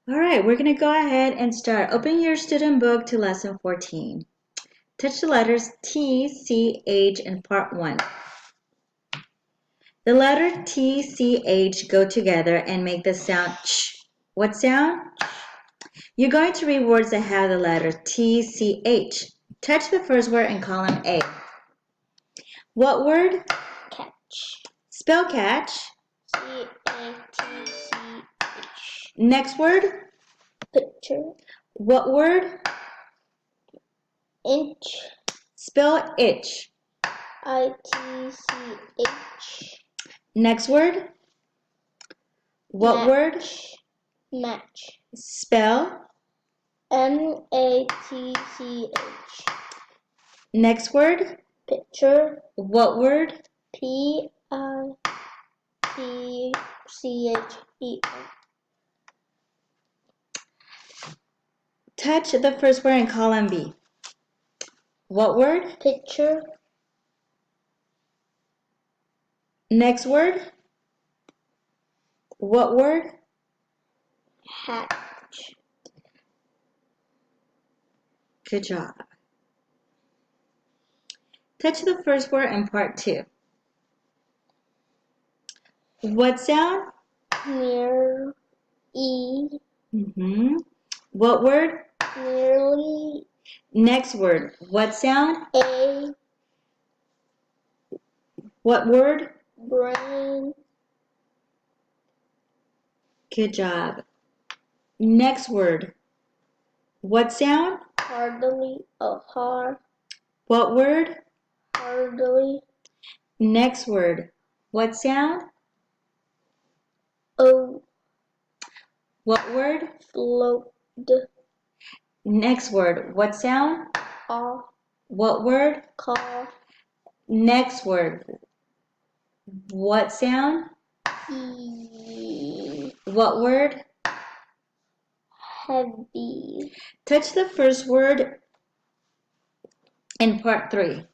All right, we're going to go ahead and start. Open your student book to lesson 14. Touch the letters T, C, H in part 1. The letter T, C, H go together and make the sound ch. What sound? You're going to read words that have the letter T, C, H. Touch the first word in column A. What word? Catch. Spell catch. C-A-T-C-H. Next word? Picture. What word? Inch. Spell itch. I-T-C-H. Next word? What word? Match. Spell. M-A-T-C-H. Next word? Picture. What word? P-I-T-C-H-E-R. Touch the first word in column B. What word? Picture. Next word? What word? Hatch. Good job. Touch the first word in part 2. What sound? Near. What word? Nearly. Next word. What sound? A. What word? Brain. Good job. Next word. What sound? Hardly. Hard. What word? Hardly. Next word. What sound? O. What word? Float. Next word. What sound? Off. What word? Call. Next word. What sound? E. What word? Heavy. Touch the first word in part 3.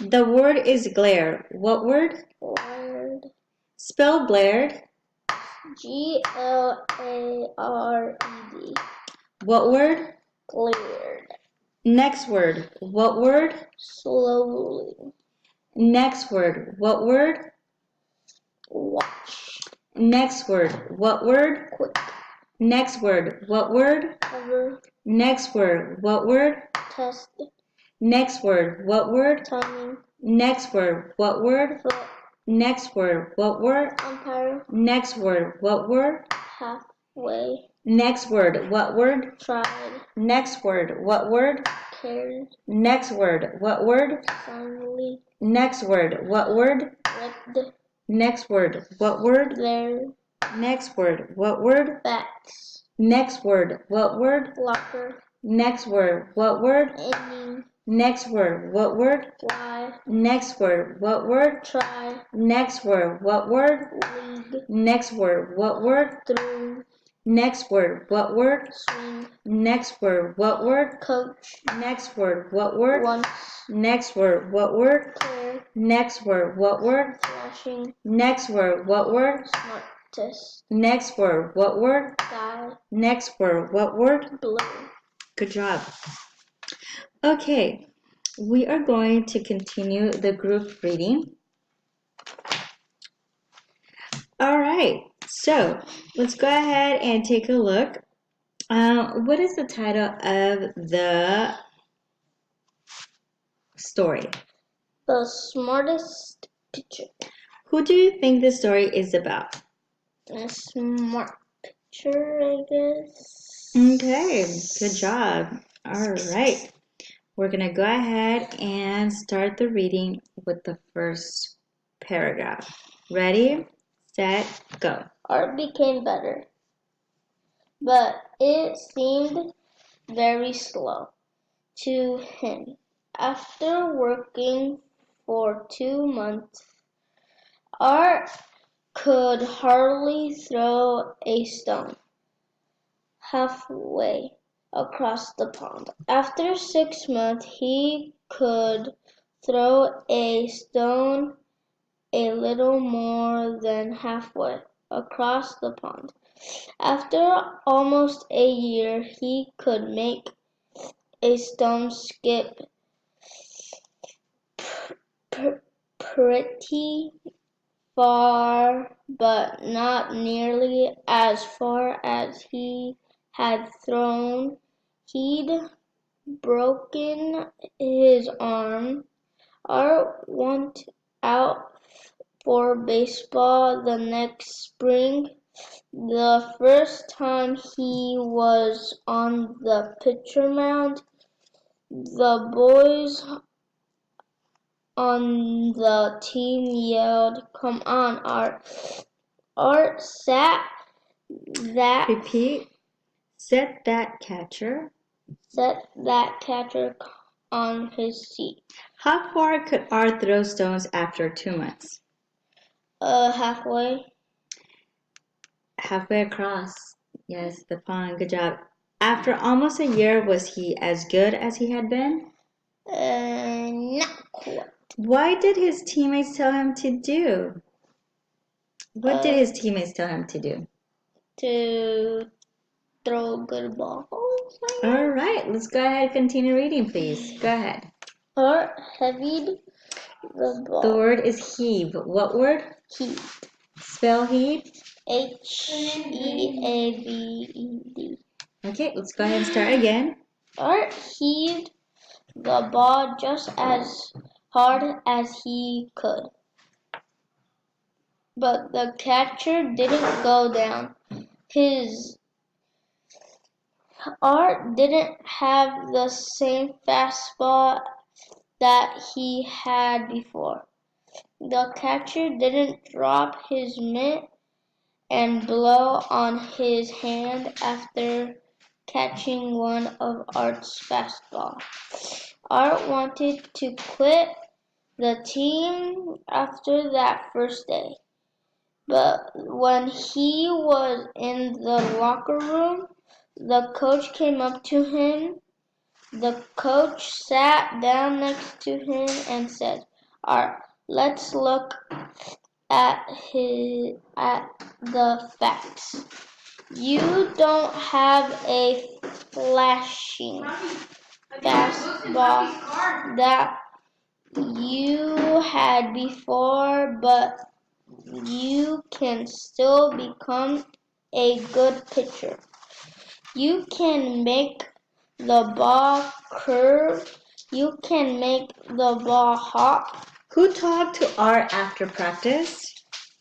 The word is glare. What word? Glared. Spell glared. G-L-A-R-E-D. What word? Glared. Next word. What word? Slowly. Next word. What word? Watch. Next word. What word? Quick. Next word. What word? Cover. Next word. What word? Test. Next word. What word? Timing. Next word. What word? Foot. Next word. What word? Umpire. Next word. What word? Halfway. Next word. What word? Tried. Next word. What word? Cared. Next word. What word? Finally. Next word. What word? Ripped. Next word. What word? There. Next word. What word? Bats. Next word. What word? Locker. Next word. What word? Ending. Next word. What word? Fly. Next word. What word? Try. Next word. What word? League. Next word. What word? Through. Next word. What word? Swing. Next word. What word? Coach. Next word. What word? Once. Next word. What word? Clear. Next word. What word? Flashing. Next word. What word? Smartest. Next word. What word? Guy. Next word. What word? Blue. Good job. Okay, we are going to continue the group reading. All right, so let's go ahead and take a look. What is the title of the story? The smartest picture. Who do you think the story is about? A smart picture, I guess. Okay, good job. All right, we're going to go ahead and start the reading with the first paragraph. Ready, set, go. Art became better, but it seemed very slow to him. After working for 2 months, Art could hardly throw a stone halfway across the pond. After 6 months, he could throw a stone a little more than halfway across the pond. After almost a year, he could make a stone skip pretty far, but not nearly as far as he had thrown. He'd broken his arm. Art went out for baseball the next spring. The first time he was on the pitcher mound, the boys on the team yelled, "Come on, Art." Art sat that Repeat. Set that catcher. on his seat. How far could Art throw stones after 2 months? Halfway. Halfway across. Yes, the pond. Good job. After almost a year, was he as good as he had been? Not quite. Why did his teammates tell him to do? What did his teammates tell him to do? To throw good balls. All right, let's go ahead and continue reading, please. Go ahead. Art heavied the ball. The word is heave. What word? Heaved. Spell heave. Heaved. Okay, let's go ahead and start again. Art heaved the ball just as hard as he could. But the catcher didn't go down. Art didn't have the same fastball that he had before. The catcher didn't drop his mitt and blow on his hand after catching one of Art's fastballs. Art wanted to quit the team after that first day. But when he was in the locker room, the coach came up to him. The coach sat down next to him and said, "Art, let's look at the facts. You don't have a flashing fastball that you had before, but you can still become a good pitcher. You can make the ball curve. You can make the ball hop." Who talked to Art after practice?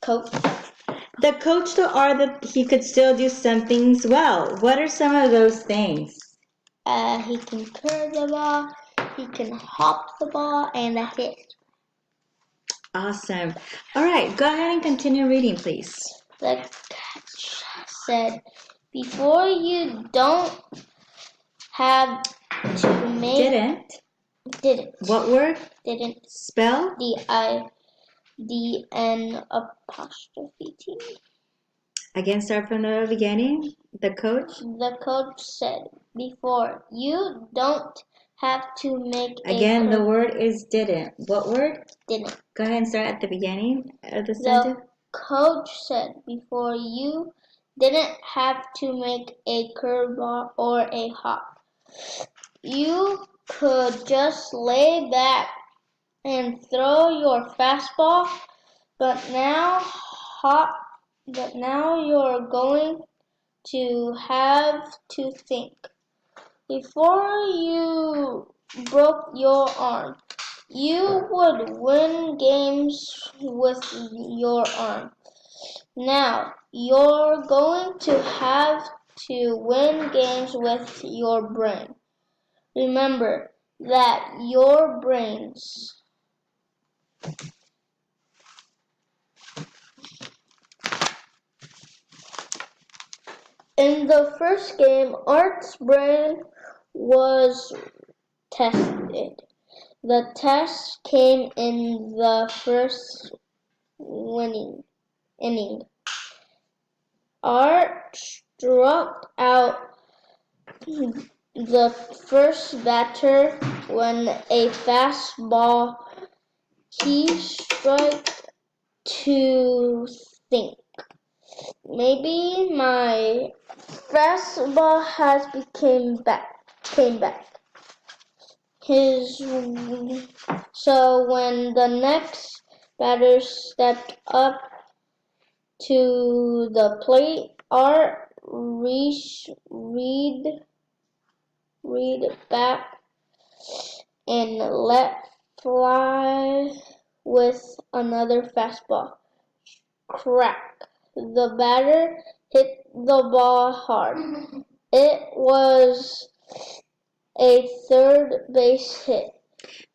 Coach. The coach told Art that he could still do some things well. What are some of those things? He can curve the ball, he can hop the ball, and that's it. Awesome. All right, go ahead and continue reading, please. The coach said, "Before you don't have to make..." Didn't. What word? Didn't. Spell? D-I-D-N''T. Again, start from the beginning. The coach? The coach said, "Before you don't have to make..." Again, the word is didn't. What word? Didn't. Go ahead and start at the beginning of the sentence. The coach said, "Before you didn't have to make a curveball or a hop. You could just lay back and throw your fastball, but now you're going to have to think. Before you broke your arm, you would win games with your arm. Now you're going to have to win games with your brain. Remember that your brains..." In the first game, Art's brain was tested. The test came in the first inning. Art struck out the first batter when a fastball. He struck to think. Maybe my fastball has came back. So when the next batter stepped up to the plate, Art read back and let fly with another fastball. Crack! The batter hit the ball hard. It was a third base hit.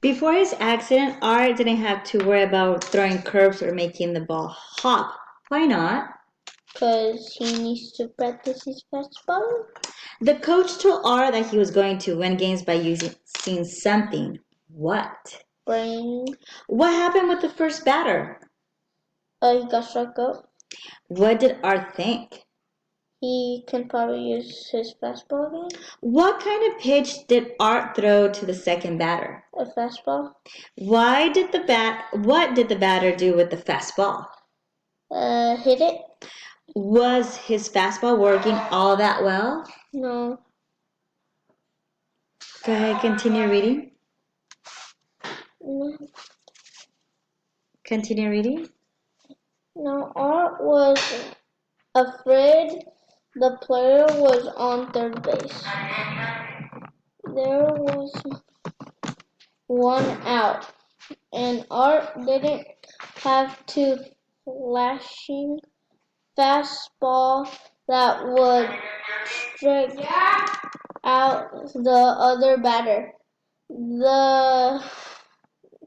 Before his accident, Art didn't have to worry about throwing curves or making the ball hop. Why not? Because he needs to practice his fastball. The coach told Art that he was going to win games by using something. What? Brain. What happened with the first batter? He got struck out. What did Art think? He can probably use his fastball again. What kind of pitch did Art throw to the second batter? A fastball. What did the batter do with the fastball? Hit it. Was his fastball working all that well? No. Go ahead, continue reading. No. Continue reading. No, Art was afraid the player was on third base. There was one out, and Art didn't have to flashing fastball that would strike out the other batter. The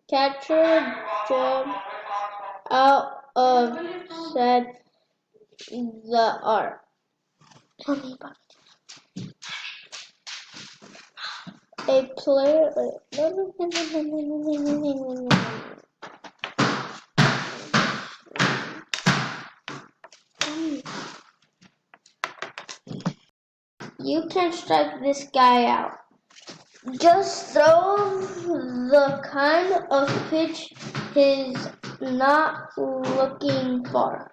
catcher jumped out of said the Art. Tell me about it. A player. You can strike this guy out. Just throw the kind of pitch he's not looking for.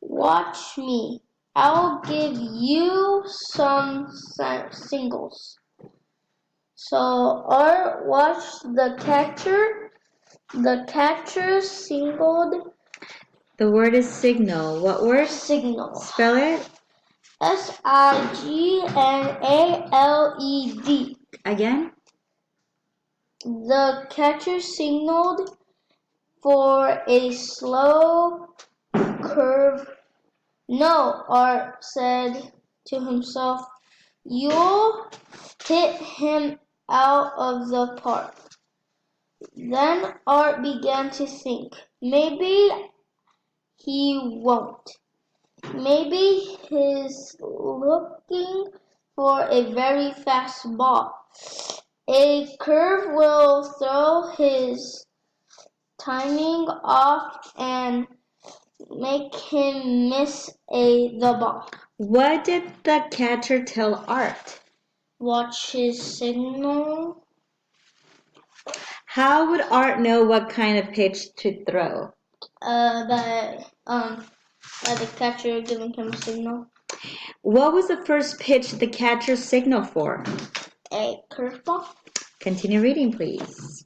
Watch me. I'll give you some singles. So Art watched the catcher. The catcher singled. The word is signal. What word? Signal. Spell it. Signaled. Again? The catcher signaled for a slow curve. No, Art said to himself, you'll hit him out of the park. Then Art began to think, maybe he won't. Maybe he's looking for a very fast ball. A curve will throw his timing off and make him miss the ball. What did the catcher tell Art? Watch his signal. How would Art know what kind of pitch to throw? By the catcher giving him a signal. What was the first pitch the catcher signaled for? A curveball. Continue reading, please.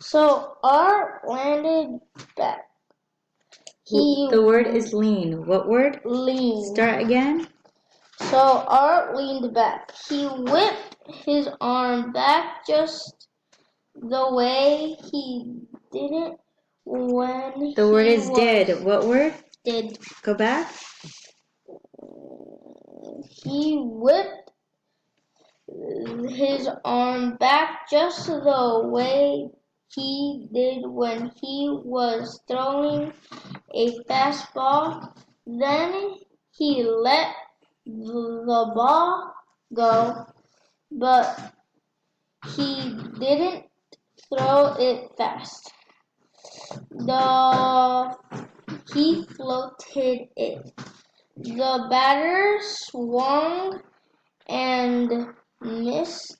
So Art landed back. The word is lean. What word? Lean. Start again. So Art leaned back. He whipped his arm back just the way he did it when the word is did. What word? Did. Go back. He whipped his arm back just the way he did when he was throwing a fastball. Then he let the ball go, but he didn't throw it fast. He floated it. The batter swung and missed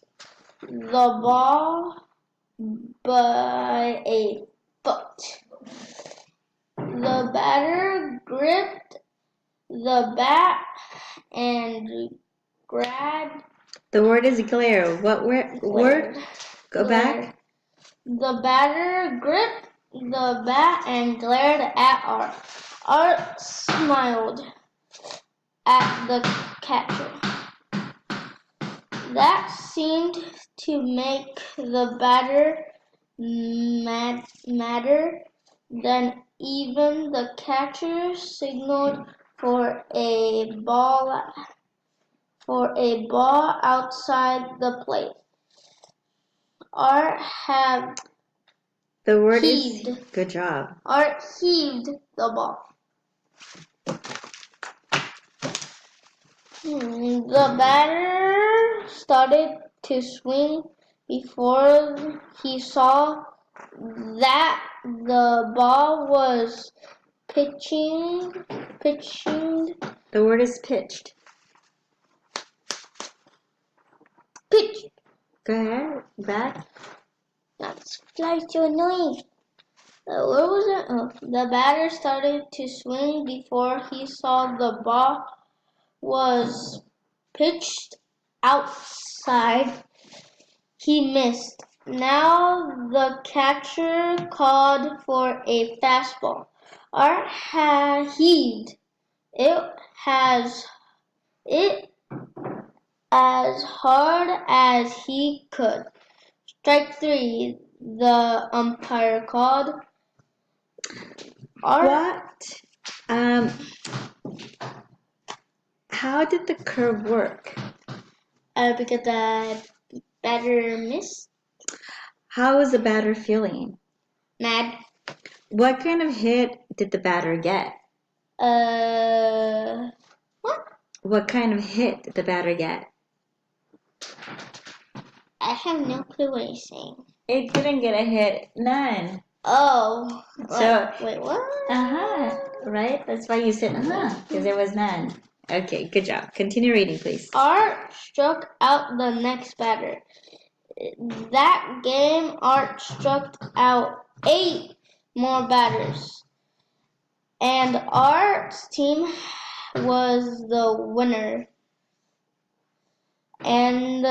the ball by a but the batter gripped the bat and grabbed. The word is glare. What word? Go back. The batter gripped the bat and glared at Art. Art smiled at the catcher. That seemed to make the batter madder than even the catcher signaled for a ball outside the plate. Art had The word heaved. is good job. Art heaved the ball. The batter started to swing before he saw that the ball was pitching. The word is pitched. Pitch. Go ahead. Back. That's so annoying. What was it? Oh, the batter started to swing before he saw the ball was pitched outside. He missed. Now the catcher called for a fastball. Art had heaved it as hard as he could. Strike three, the umpire called. What? How did the curve work? Because the batter missed. How was the batter feeling? Mad. What kind of hit did the batter get? What? What kind of hit did the batter get? I have no clue what you're saying. It didn't get a hit. None. Oh. So, wait, what? Right? That's why you said because there was none. Okay, good job. Continue reading, please. Art struck out the next batter. That game, Art struck out 8 more batters. And Art's team was the winner. And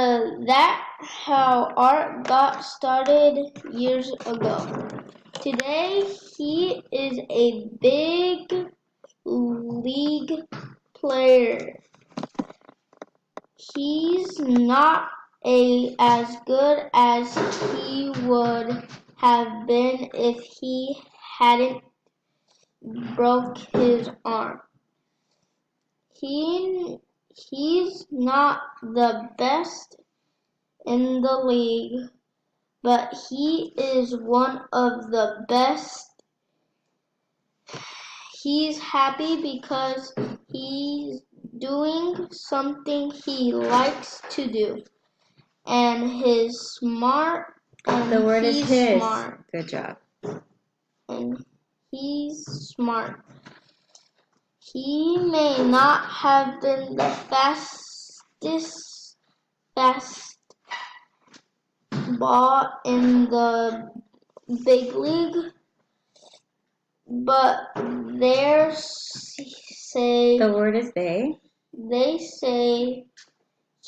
that's how Art got started years ago. Today, he is a big league player. He's not as good as he would have been if he hadn't broke his arm. He's not the best in the league, but he is one of the best. He's happy because he's doing something he likes to do. And he's smart. And the word is his. Smart. Good job. And he's smart. He may not have been the fastest ball in the big league, but they say the word is they. They say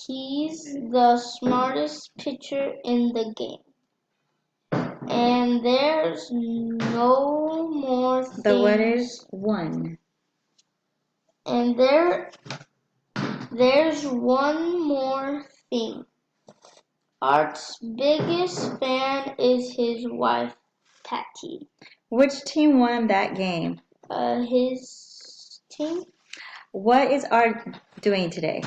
he's the smartest pitcher in the game. And there's no more things. The word is one. And there's one more thing. Art's biggest fan is his wife, Patty. Which team won that game? His team. What is Art doing today?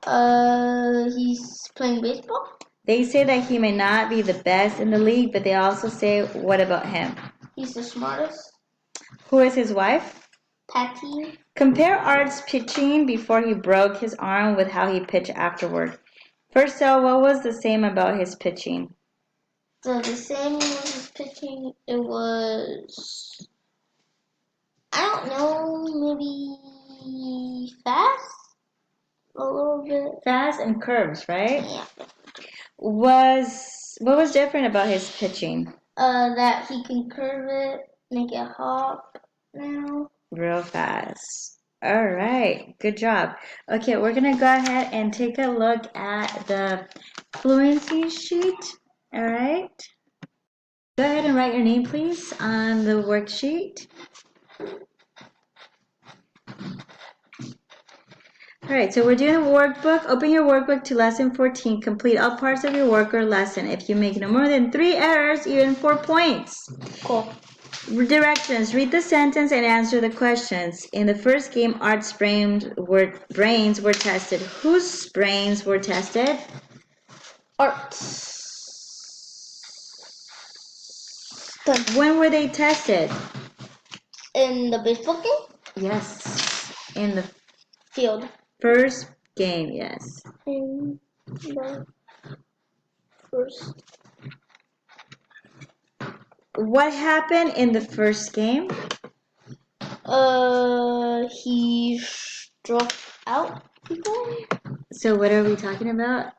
He's playing baseball. They say that he may not be the best in the league, but they also say, what about him? He's the smartest. Who is his wife? Patty. Compare Art's pitching before he broke his arm with how he pitched afterward. First, so what was the same about his pitching? So the same with his pitching, it was, I don't know, maybe fast? A little bit. Fast and curves, right? Yeah. What was different about his pitching? That he can curve it, make it hop now. Real fast. All right, good job. Okay, we're gonna go ahead and take a look at the fluency sheet. All right. Go ahead and write your name, please, on the worksheet. All right, so we're doing a workbook. Open your workbook to lesson 14. Complete all parts of your work or lesson. If you make no more than 3 errors, you earn 4 points. Cool. Directions. Read the sentence and answer the questions. In the first game, Art's brains were tested. Whose brains were tested? Arts. When were they tested? In the baseball game? Yes. In the Field. first game, yes. In the first. What happened in the first game? He struck out people. So what are we talking about?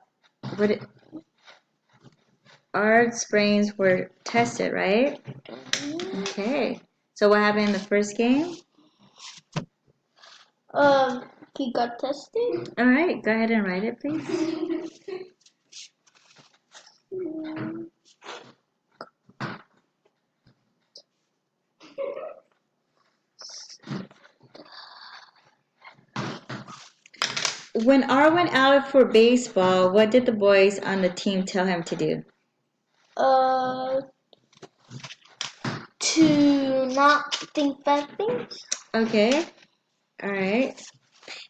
Art's brains were tested, right? Okay. So what happened in the first game? He got tested. All right, go ahead and write it, please. When R went out for baseball, what did the boys on the team tell him to do? To not think bad things. Okay. All right.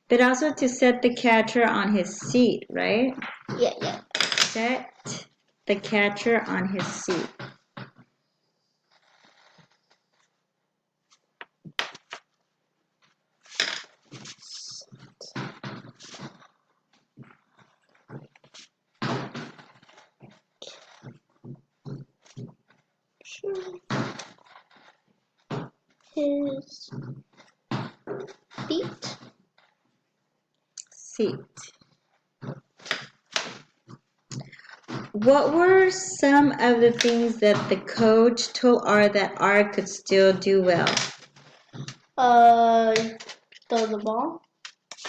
But also to set the catcher on his seat, right? Yeah. Set the catcher on his seat. His feet. Seat. What were some of the things that the coach told R that R could still do well? Throw the ball.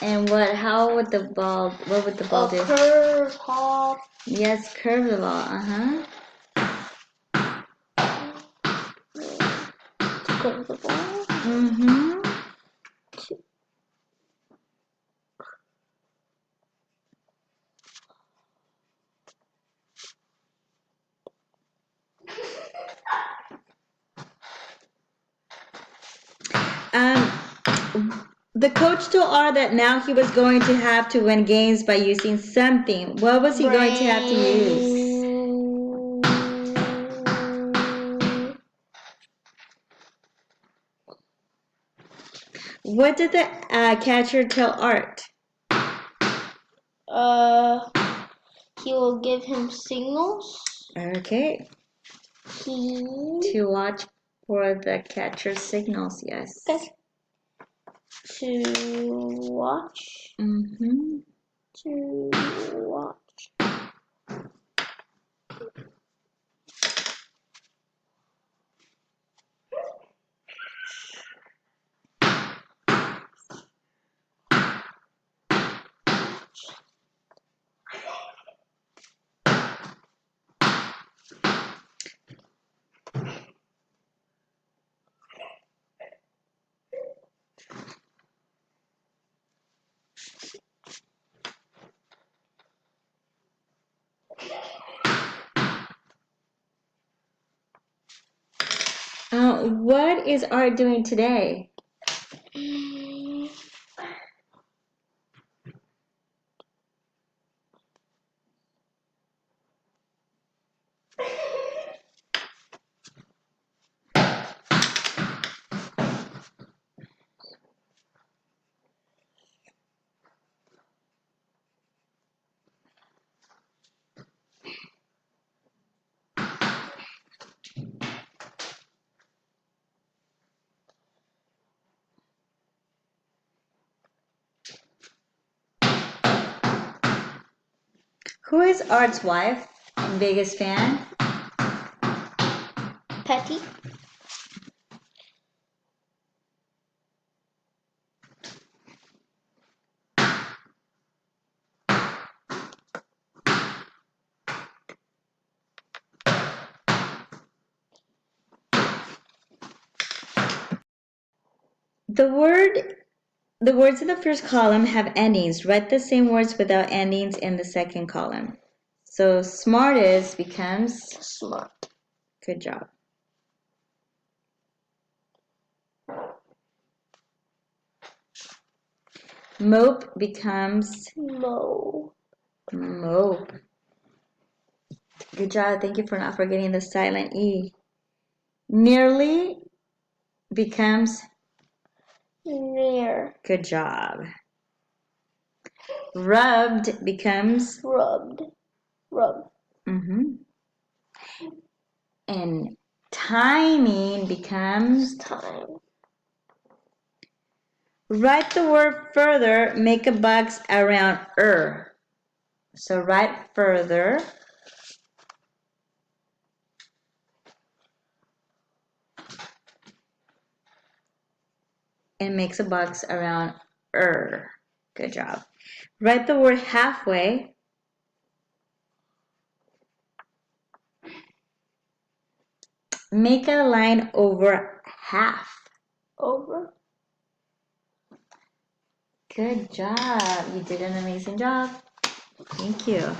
And what would the ball do? Curve, hop. Yes, curve the ball, To curve the ball. Mm-hmm. The coach told R that now he was going to have to win games by using something. What was he going to have to use? What did the catcher tell Art? He will give him signals. Okay. To watch for the catcher's signals, yes. Okay. To watch. Mm-hmm. To watch. What is Art doing today? Who is Art's wife and biggest fan? Betty. The words in the first column have endings. Write the same words without endings in the second column. So smartest becomes Smart. good job. Mope becomes Mope. Good job. Thank you for not forgetting the silent E. Nearly becomes Near. good job. Rubbed becomes Rubbed. Rub. And timing becomes Time. Write the word further, make a box around So write further. And makes a box around Good job. Write the word halfway. Make a line over half. Over. Good job. You did an amazing job. Thank you.